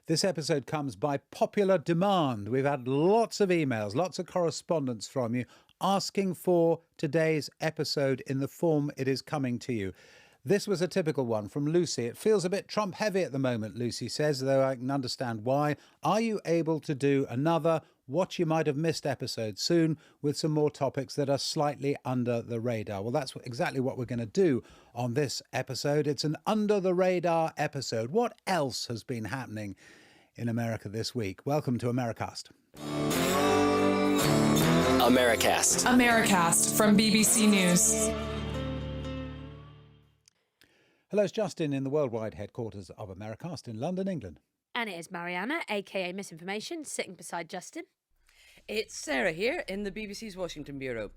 This episode comes by popular demand. We've had lots of emails, lots of correspondence from you asking for today's episode in the form it is coming to you. This was a typical one from Lucy. It feels a bit Trump heavy at the moment, Lucy says, though I can understand why. Are you able to do another What You Might Have Missed episode soon with some more topics that are slightly under the radar? Well, that's exactly what we're going to do on this episode. It's an under the radar episode. What else has been happening in America this week? Welcome to Americast. Americast from BBC News. Hello, it's Justin in the worldwide headquarters of Americast in London, England. And it is Mariana, aka Misinformation, sitting beside Justin. It's Sarah here in the BBC's Washington Bureau.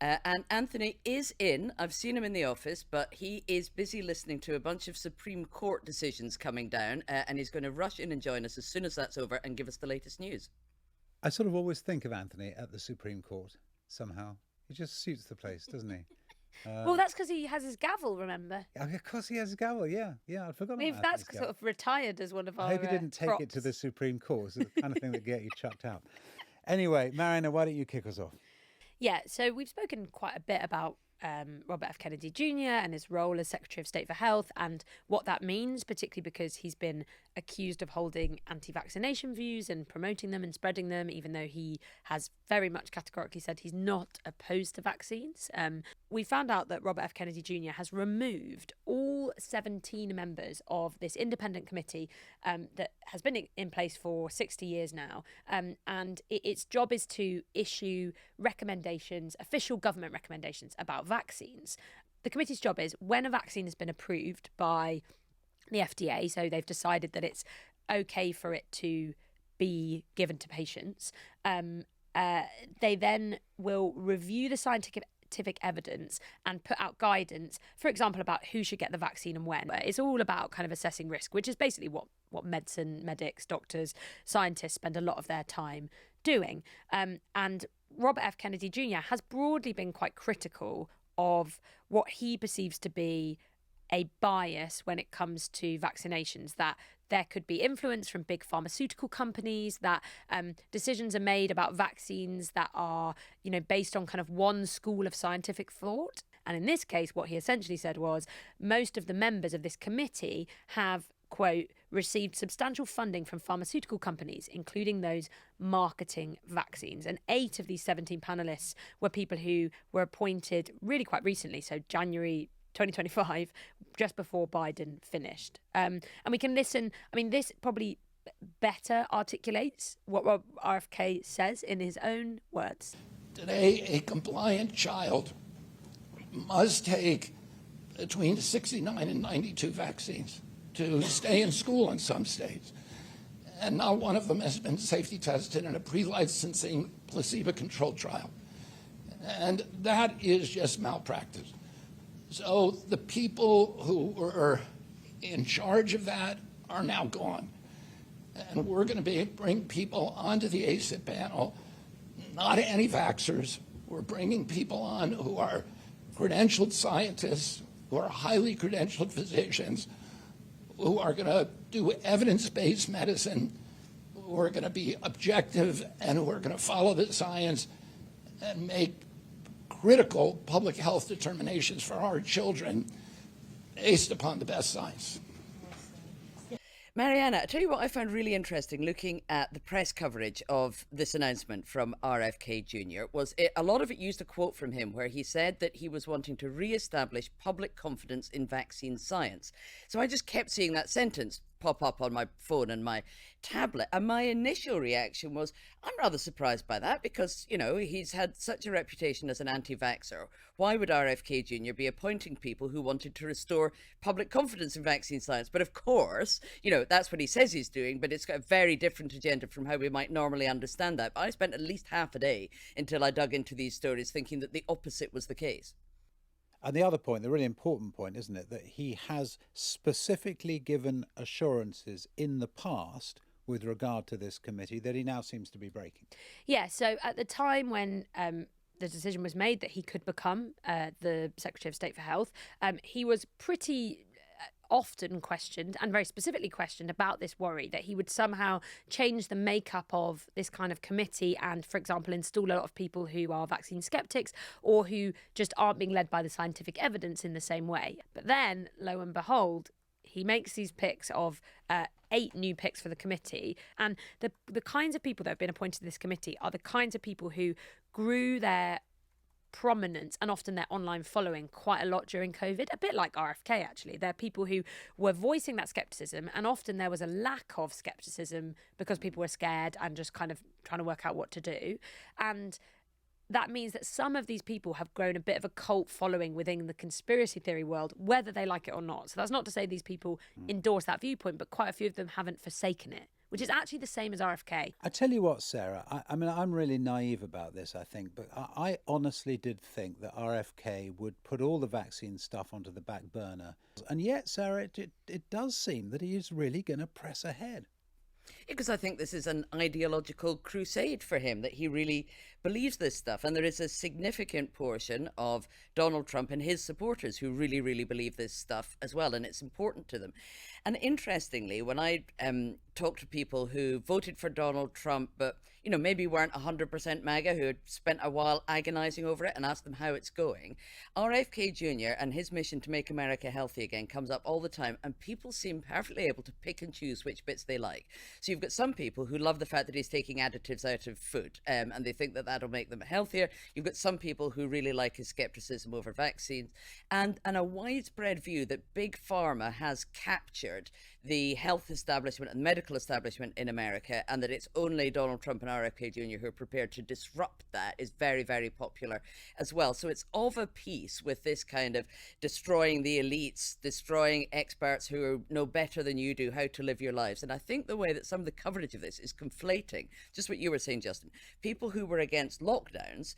And Anthony is in. I've seen him in the office, but he is busy listening to a bunch of Supreme Court decisions coming down, and he's going to rush in and join us as soon as that's over and give us the latest news. I sort of always think of Anthony at the Supreme Court, somehow. He just suits the place, doesn't he? Well, that's because he has his gavel, remember? Of course he has a gavel, yeah. I'd forgotten If about that's his sort of retired as one of our I hope he didn't take props. it to the Supreme Court. It's the kind of thing that get you chucked out. Anyway, Mariana, why don't you kick us off? Yeah, so we've spoken quite a bit about Robert F. Kennedy Jr. and his role as Secretary of State for Health and what that means, particularly because he's been accused of holding anti-vaccination views and promoting them and spreading them, even though he has very much categorically said he's not opposed to vaccines. We found out that Robert F. Kennedy Jr. has removed all 17 members of this independent committee that has been in place for 60 years now. And its job is to issue recommendations, official government recommendations about vaccines. The committee's job is when a vaccine has been approved by the FDA, so they've decided that it's okay for it to be given to patients, they then will review the scientific evidence and put out guidance, for example, about who should get the vaccine and when. It's all about kind of assessing risk, which is basically what medics, doctors, scientists spend a lot of their time doing. And Robert F. Kennedy Jr. has broadly been quite critical of what he perceives to be a bias when it comes to vaccinations, that there could be influence from big pharmaceutical companies, that decisions are made about vaccines that are, based on kind of one school of scientific thought. And in this case, what he essentially said was most of the members of this committee have, quote, received substantial funding from pharmaceutical companies, including those marketing vaccines. And 8 of these 17 panelists were people who were appointed really quite recently, so January 2025, just before Biden finished. And we can listen. I mean, this probably better articulates what RFK says in his own words. Today, a compliant child must take between 69 and 92 vaccines to stay in school in some states. And not one of them has been safety tested in a pre-licensing placebo-controlled trial. And that is just malpractice. So the people who were in charge of that are now gone. And we're going to bring people onto the ACIP panel, not anti-vaxxers. We're bringing people on who are credentialed scientists, who are highly credentialed physicians, who are going to do evidence-based medicine, who are going to be objective, and who are going to follow the science and make critical public health determinations for our children based upon the best science. Mariana, I tell you what I found really interesting looking at the press coverage of this announcement from RFK Jr. was a lot of it used a quote from him where he said that he was wanting to re-establish public confidence in vaccine science. So I just kept seeing that sentence pop up on my phone and my tablet. And my initial reaction was, I'm rather surprised by that because, he's had such a reputation as an anti-vaxxer. Why would RFK Jr. be appointing people who wanted to restore public confidence in vaccine science? But of course, that's what he says he's doing, but it's got a very different agenda from how we might normally understand that. But I spent at least half a day until I dug into these stories thinking that the opposite was the case. And the other point, the really important point, isn't it, that he has specifically given assurances in the past with regard to this committee that he now seems to be breaking. Yeah, so at the time when the decision was made that he could become the Secretary of State for Health, he was pretty often questioned, and very specifically questioned, about this worry that he would somehow change the makeup of this kind of committee and, for example, install a lot of people who are vaccine skeptics or who just aren't being led by the scientific evidence in the same way. But then, lo and behold, he makes these picks of 8 new picks for the committee. And the kinds of people that have been appointed to this committee are the kinds of people who grew their prominence and often their online following quite a lot during COVID, a bit like RFK actually. They're people who were voicing that skepticism, and often there was a lack of skepticism because people were scared and just kind of trying to work out what to do. And that means that some of these people have grown a bit of a cult following within the conspiracy theory world, whether they like it or not. So that's not to say these people endorse that viewpoint, but quite a few of them haven't forsaken it, which is actually the same as RFK. I tell you what, Sarah, I mean, I'm really naive about this, I think, but I honestly did think that RFK would put all the vaccine stuff onto the back burner. And yet, Sarah, it does seem that he is really going to press ahead. Because I think this is an ideological crusade for him, that he really believes this stuff. And there is a significant portion of Donald Trump and his supporters who really, really believe this stuff as well. And it's important to them. And interestingly, when I talk to people who voted for Donald Trump, but, you know, maybe weren't 100% MAGA, who had spent a while agonizing over it, and asked them how it's going, RFK Jr. and his mission to make America healthy again comes up all the time. And people seem perfectly able to pick and choose which bits they like. So you've got some people who love the fact that he's taking additives out of food, and they think that that'll make them healthier. You've got some people who really like his skepticism over vaccines, and a widespread view that big pharma has captured the health establishment and medical establishment in America, and that it's only Donald Trump and RFK Jr. who are prepared to disrupt that, is very, very popular as well. So it's of a piece with this kind of destroying the elites, destroying experts who know better than you do how to live your lives. And I think the way that some of the coverage of this is conflating, just what you were saying, Justin, people who were against lockdowns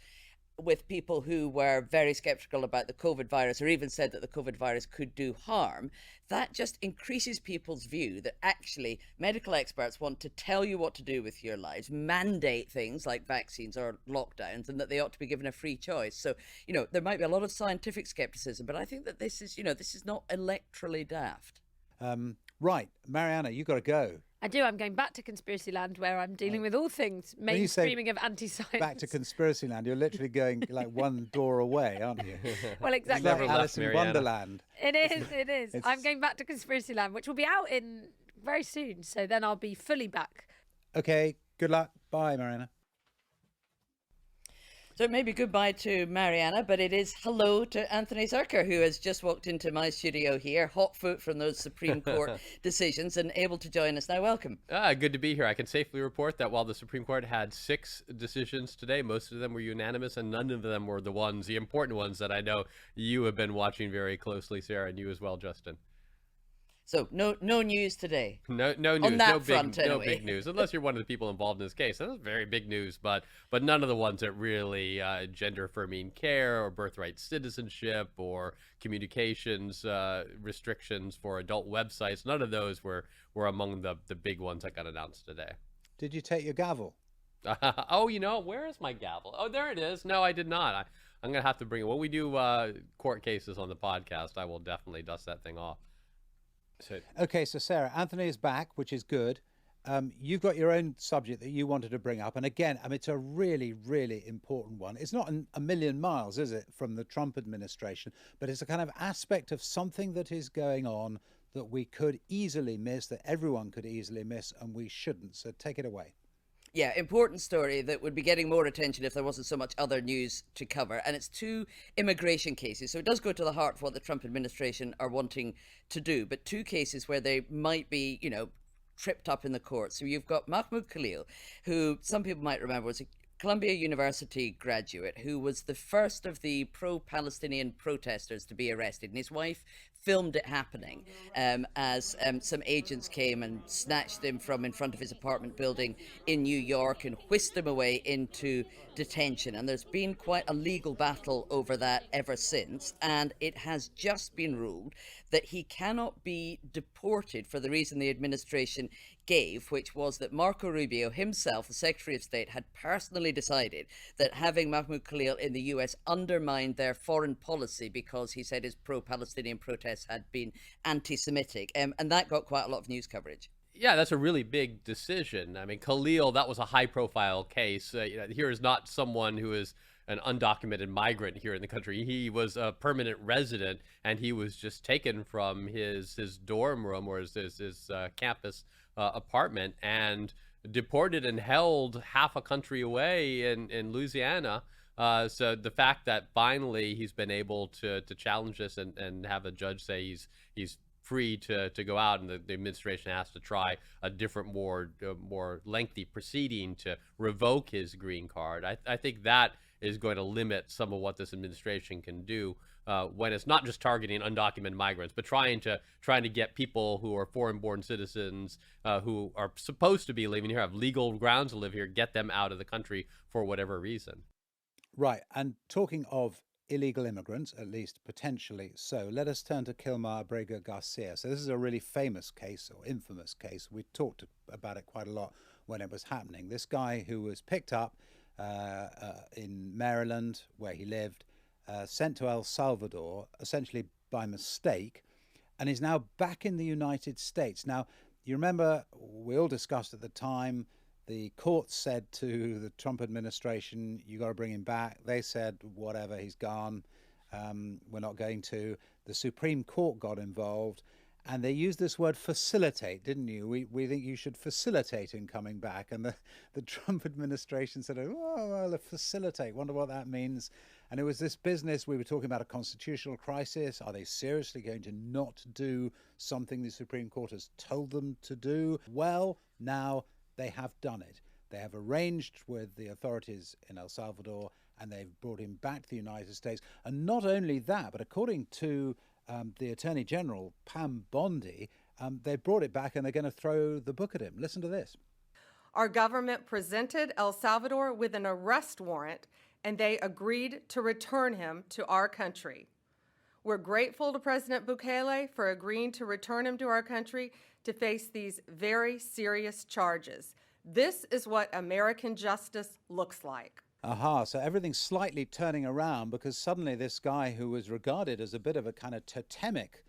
with people who were very skeptical about the COVID virus, or even said that the COVID virus could do harm. That just increases people's view that actually medical experts want to tell you what to do with your lives, mandate things like vaccines or lockdowns, and that they ought to be given a free choice. So, you know, there might be a lot of scientific skepticism, but I think that this is, you know, this is not electorally daft. Right, Mariana, you got to go. I do. I'm going back to conspiracy land, where I'm dealing with all things mainstreaming of anti-science. Back to conspiracy land, you're literally going like one door away, aren't you? Well, exactly. It's like Alice in Wonderland. It is. I'm going back to conspiracy land, which will be out in very soon. So then I'll be fully back. Okay, good luck. Bye, Mariana. So it may be goodbye to Mariana, but it is hello to Anthony Zerker, who has just walked into my studio here, hot foot from those Supreme Court decisions, and able to join us now. Welcome. Good to be here. I can safely report that while the Supreme Court had 6 decisions today, most of them were unanimous, and none of them were the important ones that I know you have been watching very closely, Sarah, and you as well, Justin. So no news today. No news. On that front, anyway. No big news, unless you're one of the people involved in this case. That's very big news, but none of the ones that really gender affirming care or birthright citizenship or communications restrictions for adult websites. None of those were among the big ones that got announced today. Did you take your gavel? Oh, you know, where is my gavel? Oh, there it is. No, I did not. I'm gonna have to bring it. When we do court cases on the podcast, I will definitely dust that thing off. Okay, so Sarah, Anthony is back, which is good. You've got your own subject that you wanted to bring up. And again, I mean, it's a really, really important one. It's not a million miles, is it, from the Trump administration, but it's a kind of aspect of something that is going on that we could easily miss, that everyone could easily miss, and we shouldn't. So take it away. Yeah, important story that would be getting more attention if there wasn't so much other news to cover. And it's 2 immigration cases. So it does go to the heart of what the Trump administration are wanting to do. But 2 cases where they might be, you know, tripped up in the court. So you've got Mahmoud Khalil, who some people might remember was a Columbia University graduate who was the first of the pro-Palestinian protesters to be arrested. And his wife filmed it happening as some agents came and snatched him from in front of his apartment building in New York and whisked him away into detention. And there's been quite a legal battle over that ever since. And it has just been ruled that he cannot be deported for the reason the administration gave, which was that Marco Rubio himself, the Secretary of State, had personally decided that having Mahmoud Khalil in the US undermined their foreign policy because he said his pro-Palestinian protests had been anti-Semitic. And that got quite a lot of news coverage. Yeah, that's a really big decision. I mean, Khalil, that was a high-profile case. Here is not someone who is an undocumented migrant here in the country. He was a permanent resident, and he was just taken from his dorm room or his campus apartment and deported and held half a country away in Louisiana. So the fact that finally he's been able to challenge this and have a judge say he's free to go out, and the administration has to try a different, more lengthy proceeding to revoke his green card. I think that is going to limit some of what this administration can do when it's not just targeting undocumented migrants, but trying to get people who are foreign-born citizens who are supposed to be living here, have legal grounds to live here, get them out of the country for whatever reason. Right. And talking of illegal immigrants, at least potentially so, let us turn to Kilmar Garcia. So this is a really famous case, or infamous case. We talked about it quite a lot when it was happening. This guy who was picked up in Maryland, where he lived, sent to El Salvador, essentially by mistake, and is now back in the United States. Now, you remember, we all discussed at the time, the court said to the Trump administration, you got to bring him back. They said, whatever, he's gone. We're not going to. The Supreme Court got involved, and they used this word facilitate, didn't you? We think you should facilitate him coming back. And the Trump administration said, oh, well, facilitate, wonder what that means. And it was this business, we were talking about a constitutional crisis. Are they seriously going to not do something the Supreme Court has told them to do? Well, now they have done it. They have arranged with the authorities in El Salvador, and they've brought him back to the United States. And not only that, but according to the Attorney General, Pam Bondi, they brought it back and they're going to throw the book at him. Listen to this. Our government presented El Salvador with an arrest warrant, and they agreed to return him to our country. We're grateful to President Bukele for agreeing to return him to our country to face these very serious charges. This is what American justice looks like. Aha, so everything's slightly turning around because suddenly this guy who was regarded as a bit of a kind of totemic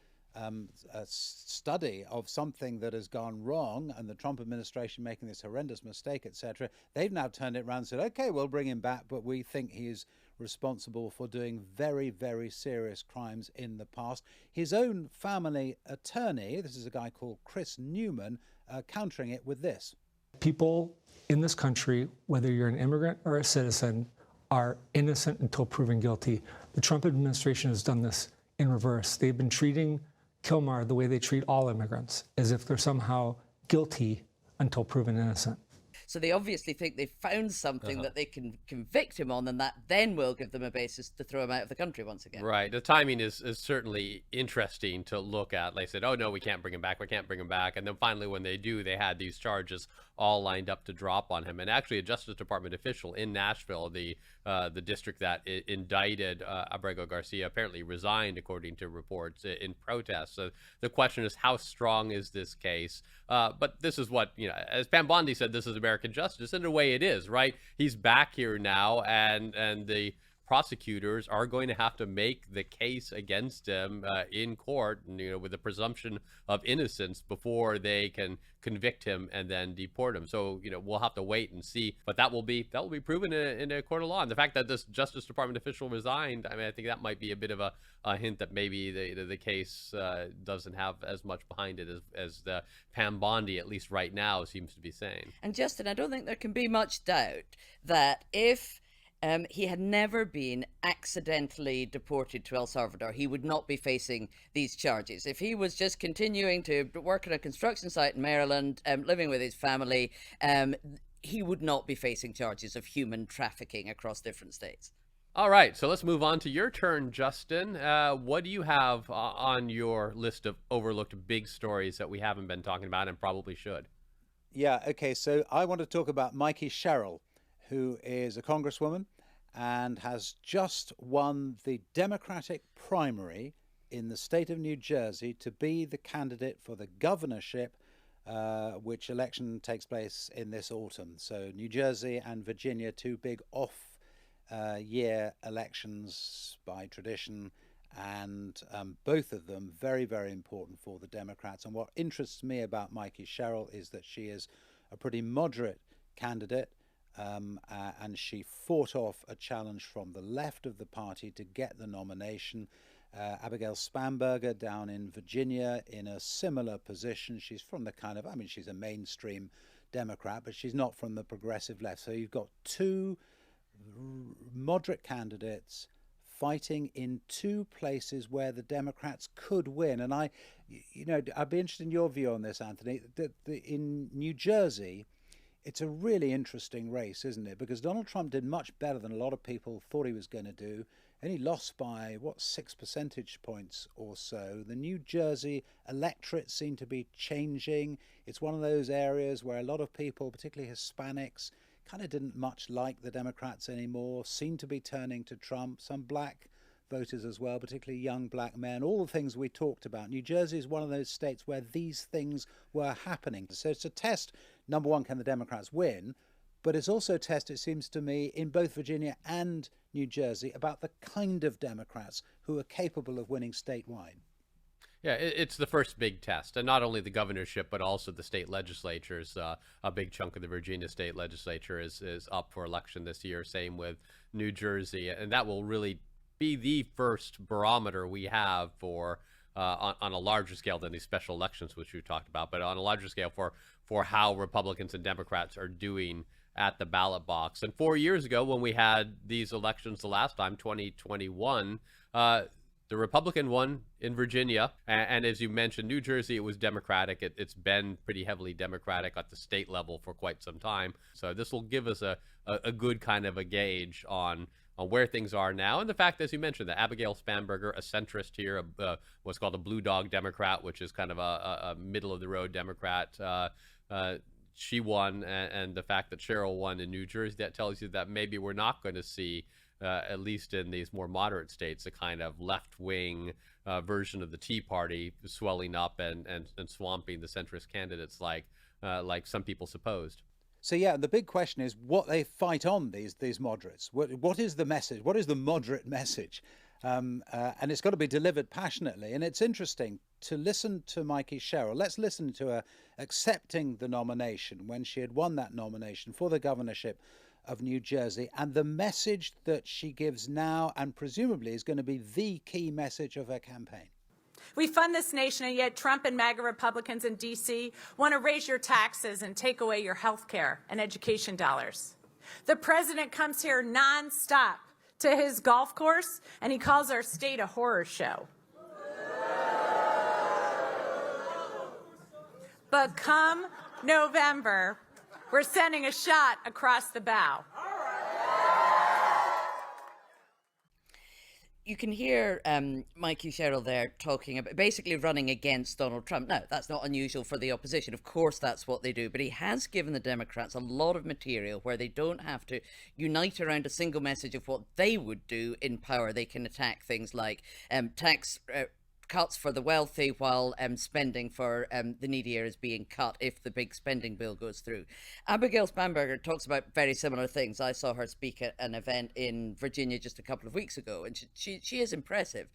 study of something that has gone wrong, and the Trump administration making this horrendous mistake, etc., they've now turned it around and said, okay, we'll bring him back, but we think he is responsible for doing very, very serious crimes in the past. His own family attorney, this is a guy called Chris Newman, countering it with this. People in this country, whether you're an immigrant or a citizen, are innocent until proven guilty. The Trump administration has done this in reverse. They've been treating Kilmar the way they treat all immigrants, as if they're somehow guilty until proven innocent. So they obviously think they've found something that they can convict him on, and that then will give them a basis to throw him out of the country once again. Right. The timing is certainly interesting to look at. They said, oh, no, we can't bring him back. We can't bring him back. And then finally, when they do, they had these charges all lined up to drop on him. And actually, a Justice Department official in Nashville, the district that indicted Abrego Garcia, apparently resigned, according to reports, in protest. So the question is, how strong is this case? But this is what, as Pam Bondi said, this is American justice. In a way it is, right? He's back here now, and the prosecutors are going to have to make the case against him in court, with the presumption of innocence before they can convict him and then deport him. So, we'll have to wait and see, but that will be proven in a court of law. And the fact that this Justice Department official resigned, I think that might be a bit of a hint that maybe the case doesn't have as much behind it as the Pam Bondi, at least right now, seems to be saying. And Justin, I don't think there can be much doubt that if he had never been accidentally deported to El Salvador, he would not be facing these charges. If he was just continuing to work on a construction site in Maryland, living with his family, he would not be facing charges of human trafficking across different states. All right, so let's move on to your turn, Justin. What do you have on your list of overlooked big stories that we haven't been talking about and probably should? Yeah, okay, so I want to talk about Mikey Sherrill, who is a congresswoman and has just won the Democratic primary in the state of New Jersey to be the candidate for the governorship which election takes place in this autumn. So New Jersey and Virginia, two big off-year elections by tradition, and both of them very, very important for the Democrats. And what interests me about Mikey Sherrill is that she is a pretty moderate candidate, and she fought off a challenge from the left of the party to get the nomination. Abigail Spanberger down in Virginia in a similar position. She's from the kind of, I mean, she's a mainstream Democrat, but she's not from the progressive left. So you've got two moderate candidates fighting in two places where the Democrats could win. And I'd be interested in your view on this, Anthony. In New Jersey, it's a really interesting race, isn't it? Because Donald Trump did much better than a lot of people thought he was going to do. And he lost by, 6 percentage points or so. The New Jersey electorate seemed to be changing. It's one of those areas where a lot of people, particularly Hispanics, kind of didn't much like the Democrats anymore, seemed to be turning to Trump. Some black voters as well, particularly young black men, all the things we talked about. New Jersey is one of those states where these things were happening. So it's a test, number one, can the Democrats win? But it's also a test, it seems to me, in both Virginia and New Jersey about the kind of Democrats who are capable of winning statewide. Yeah, it's the first big test, and not only the governorship, but also the state legislatures. A big chunk of the Virginia state legislature is up for election this year, same with New Jersey, and that will really be the first barometer we have for, on a larger scale than these special elections, which we've talked about, but on a larger scale for how Republicans and Democrats are doing at the ballot box. And 4 years ago, when we had these elections the last time, 2021, the Republican won in Virginia. And as you mentioned, New Jersey, it was Democratic. It's been pretty heavily Democratic at the state level for quite some time. So this will give us a good kind of a gauge on where things are now. And the fact, as you mentioned, that Abigail Spanberger, a centrist here, what's called a blue dog Democrat, which is kind of a middle-of-the-road Democrat, she won, and the fact that Cheryl won in New Jersey, that tells you that maybe we're not going to see, at least in these more moderate states, a kind of left-wing version of the Tea Party swelling up and swamping the centrist candidates like some people supposed. So yeah, the big question is what they fight on, these moderates. What is the message? What is the moderate message? And it's got to be delivered passionately. And it's interesting to listen to Mikey Sherrill. Let's listen to her accepting the nomination when she had won that nomination for the governorship of New Jersey, and the message that she gives now and presumably is going to be the key message of her campaign. We fund this nation, and yet Trump and MAGA Republicans in D.C. want to raise your taxes and take away your health care and education dollars. The president comes here nonstop to his golf course, and he calls our state a horror show. But come November, we're sending a shot across the bow. You can hear Mikey Sherrill there talking about basically running against Donald Trump. Now, that's not unusual for the opposition. Of course, that's what they do. But he has given the Democrats a lot of material where they don't have to unite around a single message of what they would do in power. They can attack things like tax cuts for the wealthy while spending for the needier is being cut if the big spending bill goes through. Abigail Spanberger talks about very similar things. I saw her speak at an event in Virginia just a couple of weeks ago, and she is impressive.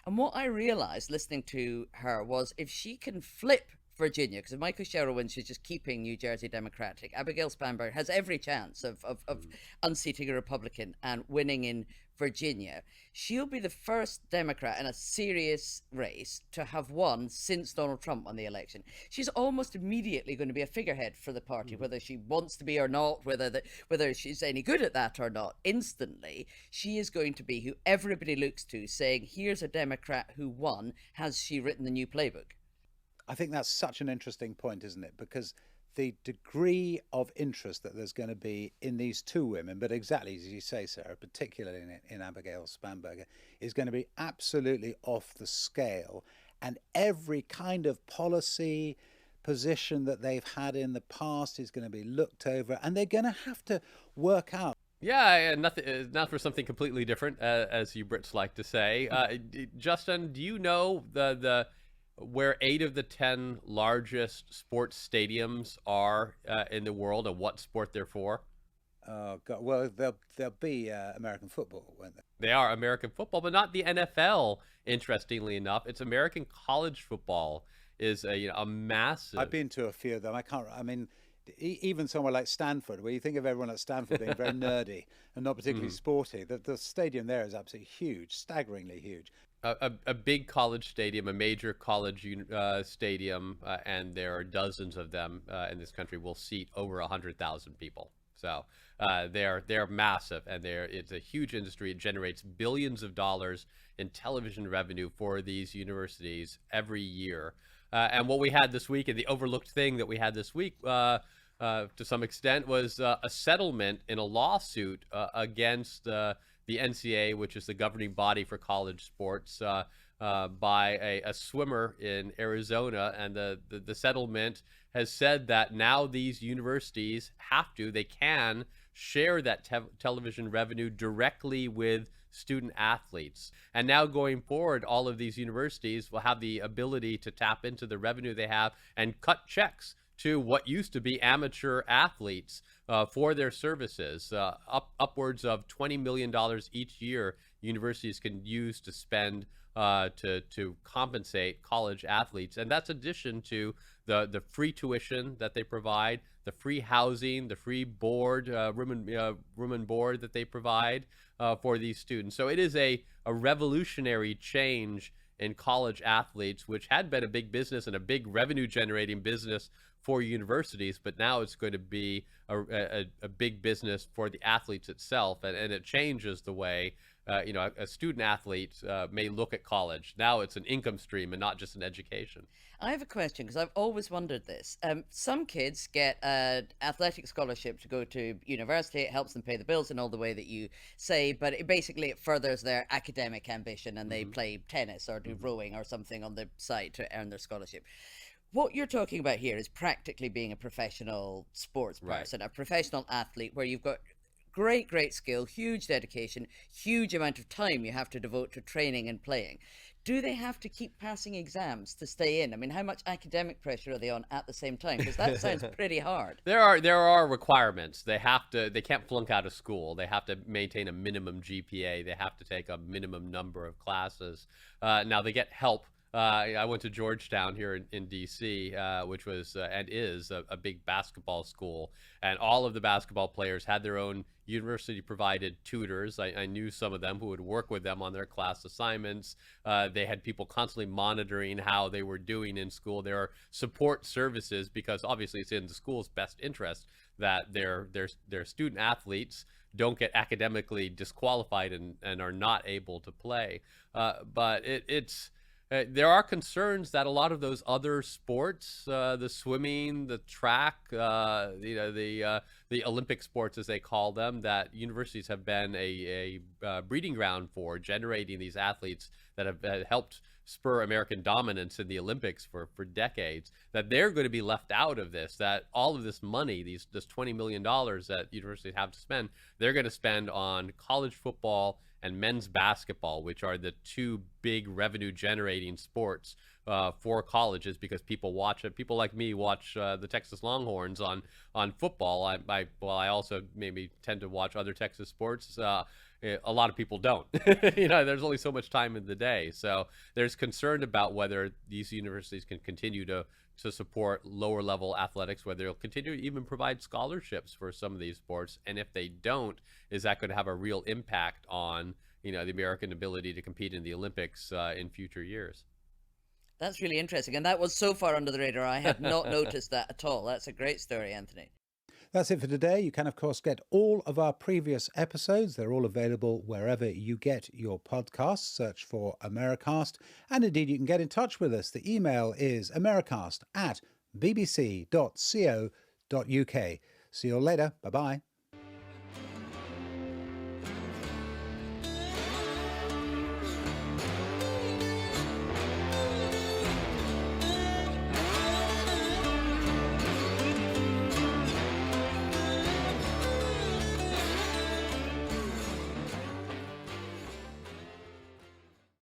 And what I realized listening to her was if she can flip Virginia, because if Michael Sherrill wins, she's just keeping New Jersey Democratic. Abigail Spanberger has every chance of unseating a Republican and winning in Virginia. She'll be the first Democrat in a serious race to have won since Donald Trump won the election. She's almost immediately going to be a figurehead for the party, whether she wants to be or not, whether she's any good at that or not. Instantly, she is going to be who everybody looks to, saying, here's a Democrat who won. Has she written the new playbook? I think that's such an interesting point, isn't it? Because the degree of interest that there's going to be in these two women, but exactly as you say, Sarah, particularly in Abigail Spanberger, is going to be absolutely off the scale. And every kind of policy position that they've had in the past is going to be looked over, and they're going to have to work out. Yeah, nothing, not for something completely different, as you Brits like to say. Justin, do you know where 8 of the 10 largest sports stadiums are in the world and what sport they're for? Oh God! Well, they'll be American football, won't they? They are American football, but not the NFL. Interestingly enough, it's American college football is a massive. I've been to a few of them. I mean, even somewhere like Stanford, where you think of everyone at Stanford being very nerdy and not particularly sporty, the stadium there is absolutely huge, staggeringly huge. A big college stadium, a major college stadium, and there are dozens of them in this country, will seat over 100,000 people. So they're massive, and it's a huge industry. It generates billions of dollars in television revenue for these universities every year. And what we had this week, and the overlooked thing that we had this week, to some extent, was a settlement in a lawsuit against the NCAA, which is the governing body for college sports, by a swimmer in Arizona. And the settlement has said that now these universities they can share that television revenue directly with student athletes. And now going forward, all of these universities will have the ability to tap into the revenue they have and cut checks to what used to be amateur athletes for their services. Upwards of $20 million each year universities can use to spend to compensate college athletes. And that's addition to the free tuition that they provide, the free housing, the free board, room and board that they provide for these students. So it is a revolutionary change in college athletes, which had been a big business and a big revenue generating business for universities, but now it's going to be a big business for the athletes itself, and it changes the way a student athlete may look at college. Now it's an income stream and not just an education. I have a question, because I've always wondered this. Some kids get an athletic scholarship to go to university. It helps them pay the bills in all the way that you say, but it furthers their academic ambition, and they play tennis or do rowing or something on the side to earn their scholarship. What you're talking about here is practically being a professional sports person, a professional athlete, where you've got great skill, huge dedication, huge amount of time you have to devote to training and playing. Do they have to keep passing exams to stay in? I mean, how much academic pressure are they on at the same time? Because that sounds pretty hard. There are requirements. They can't flunk out of school. They have to maintain a minimum GPA. They have to take a minimum number of classes. Now they get help. I went to Georgetown here in D.C., which was and is a big basketball school, and all of the basketball players had their own university-provided tutors. I knew some of them who would work with them on their class assignments. They had people constantly monitoring how they were doing in school. There are support services, because obviously it's in the school's best interest that their student athletes don't get academically disqualified and are not able to play. But it's there are concerns that a lot of those other sports, the swimming, the track, the Olympic sports, as they call them, that universities have been a breeding ground for generating these athletes that have helped spur American dominance in the Olympics for decades, that they're going to be left out of this, that all of this money, this $20 million that universities have to spend, they're going to spend on college football and men's basketball, which are the two big revenue generating sports for colleges, because people watch it. People like me watch the Texas Longhorns on football. I also maybe tend to watch other Texas sports. A lot of people don't. There's only so much time in the day. So there's concern about whether these universities can continue to support lower level athletics, whether they'll continue to even provide scholarships for some of these sports. And if they don't, is that going to have a real impact on the American ability to compete in the Olympics in future years? That's really interesting. And that was so far under the radar. I had not noticed that at all. That's a great story, Anthony. That's it for today. You can, of course, get all of our previous episodes. They're all available wherever you get your podcasts. Search for Americast. And indeed, you can get in touch with us. The email is americast@bbc.co.uk. See you all later. Bye-bye.